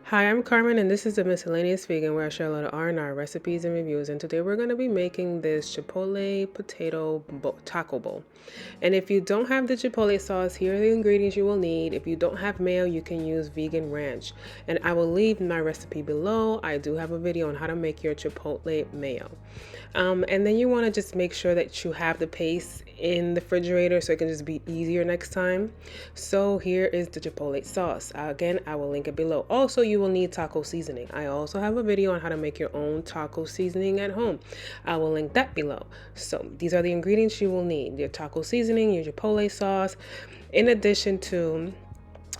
Hi, I'm Carmen, and this is the Miscellaneous Vegan, where I share a lot of R&R recipes and reviews. And today we're going to be making this Chipotle Potato Taco Bowl. And if you don't have the Chipotle sauce, here are the ingredients you will need. If you don't have mayo, you can use vegan ranch. And I will leave my recipe below. I do have a video on how to make your Chipotle mayo. And then you want to just make sure that you have the paste in the refrigerator so it can just be easier next time. So here is the Chipotle sauce. Again, I will link it below. Also, you will need taco seasoning. I also have a video on how to make your own taco seasoning at home. I will link that below. So these are the ingredients you will need: your taco seasoning, your Chipotle sauce, in addition to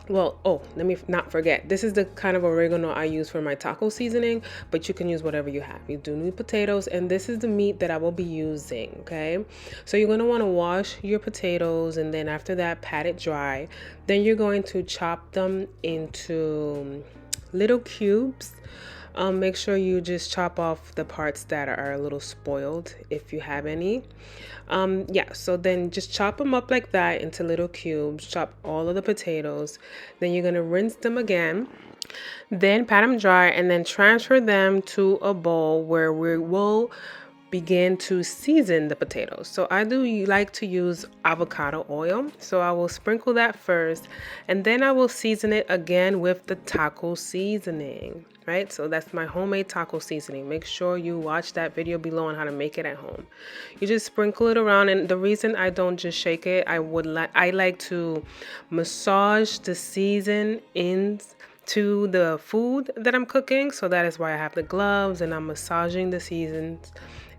let me not forget. This is the kind of oregano I use for my taco seasoning, but you can use whatever you have. You do need potatoes, and this is the meat that I will be using, okay? So you're going to want to wash your potatoes, and then after that, pat it dry. Then you're going to chop them into little cubes. Make sure you just chop off the parts that are a little spoiled if you have any. So then just chop them up like that into little cubes. Chop all of the potatoes. Then you're going to rinse them again. Then pat them dry and then transfer them to a bowl where we will begin to season the potatoes. So I do like to use avocado oil. So I will sprinkle that first, and then I will season it again with the taco seasoning, right? So that's my homemade taco seasoning. Make sure you watch that video below on how to make it at home. You just sprinkle it around, and the reason I don't just shake it, I like to massage the season into the food that I'm cooking. So that is why I have the gloves and I'm massaging the seasons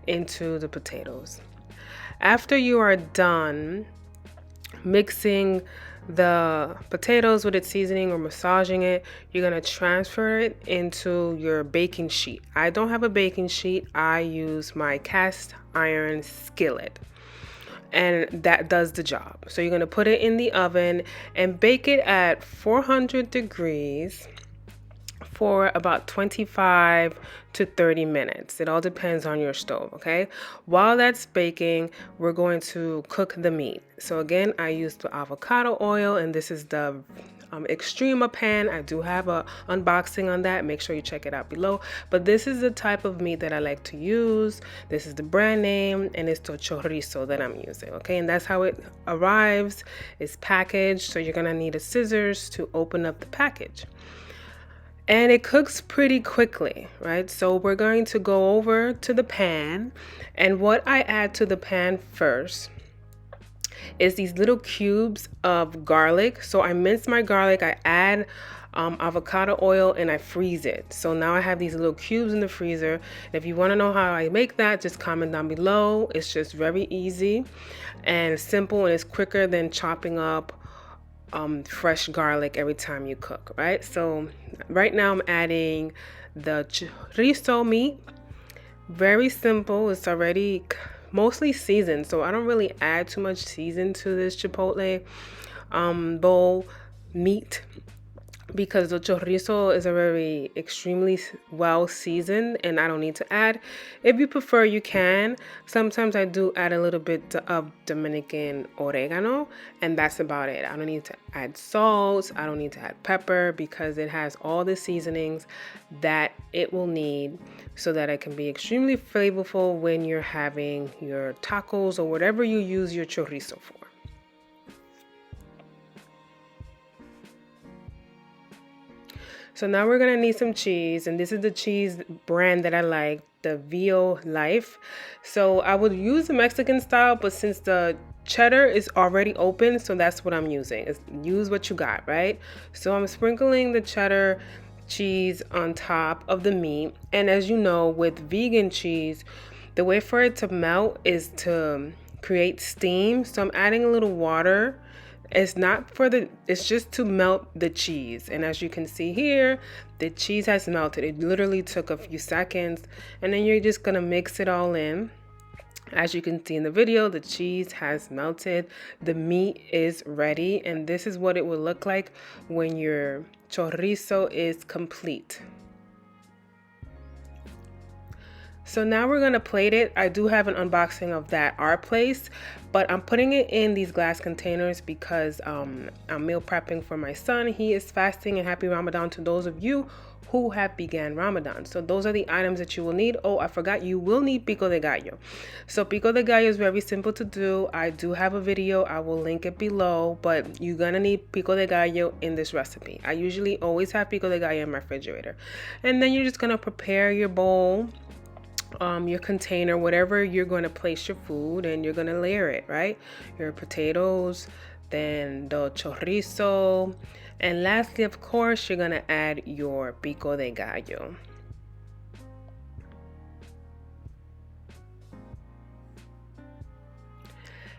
into the potatoes. After you are done mixing the potatoes with its seasoning or massaging it, you're going to transfer it into your baking sheet. I don't have a baking sheet. I use my cast iron skillet, and that does the job. So you're going to put it in the oven and bake it at 400 degrees for about 25 to 30 minutes. It all depends on your stove, okay? While that's baking, we're going to cook the meat. So again, I used the avocado oil, and this is the Extrema pan. I do have a unboxing on that. Make sure you check it out below. But this is the type of meat that I like to use. This is the brand name, and it's the chorizo that I'm using, okay? And that's how it arrives. It's packaged, so you're gonna need a scissors to open up the package. And it cooks pretty quickly, right? So we're going to go over to the pan, and what I add to the pan first is these little cubes of garlic. So I mince my garlic, I add avocado oil, and I freeze it. So now I have these little cubes in the freezer. And if you want to know how I make that, just comment down below. It's just very easy and simple, and it's quicker than chopping up fresh garlic every time you cook, right? So right now I'm adding the chorizo meat. Very simple. It's already mostly seasoned, so I don't really add too much season to this chipotle bowl meat, because the chorizo is a very extremely well seasoned, and I don't need to add. If you prefer, you can. Sometimes I do add a little bit of Dominican oregano, and that's about it. I don't need to add salt. I don't need to add pepper, because it has all the seasonings that it will need so that it can be extremely flavorful when you're having your tacos or whatever you use your chorizo for. So now we're gonna need some cheese, and this is the cheese brand that I like, the Vio Life. So I would use the Mexican style, but since the cheddar is already open, so that's what I'm using. Use what you got, right? So I'm sprinkling the cheddar cheese on top of the meat, and as you know, with vegan cheese, the way for it to melt is to create steam. So I'm adding a little water. It's just to melt the cheese. And as you can see here, the cheese has melted. It literally took a few seconds. And then you're just gonna mix it all in. As you can see in the video, the cheese has melted. The meat is ready. And this is what it will look like when your chorizo is complete. So now we're gonna plate it. I do have an unboxing of that our place, but I'm putting it in these glass containers because I'm meal prepping for my son. He is fasting, and happy Ramadan to those of you who have began Ramadan. So those are the items that you will need. Oh, I forgot, you will need pico de gallo. So pico de gallo is very simple to do. I do have a video, I will link it below, but you're gonna need pico de gallo in this recipe. I usually always have pico de gallo in my refrigerator. And then you're just gonna prepare your bowl, your container, whatever you're going to place your food, and you're going to layer it, right? Your potatoes, then the chorizo, and lastly, of course, you're going to add your pico de gallo.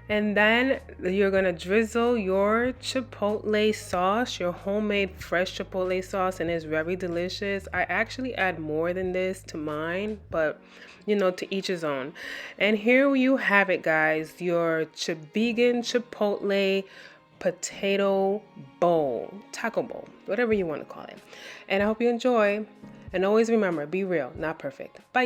And then you're going to drizzle your chipotle sauce, your homemade fresh chipotle sauce, and it's very delicious. I actually add more than this to mine, but you know, to each his own. And here you have it, guys, your vegan chipotle potato bowl, taco bowl, whatever you want to call it. And I hope you enjoy. And always remember, be real, not perfect. Bye.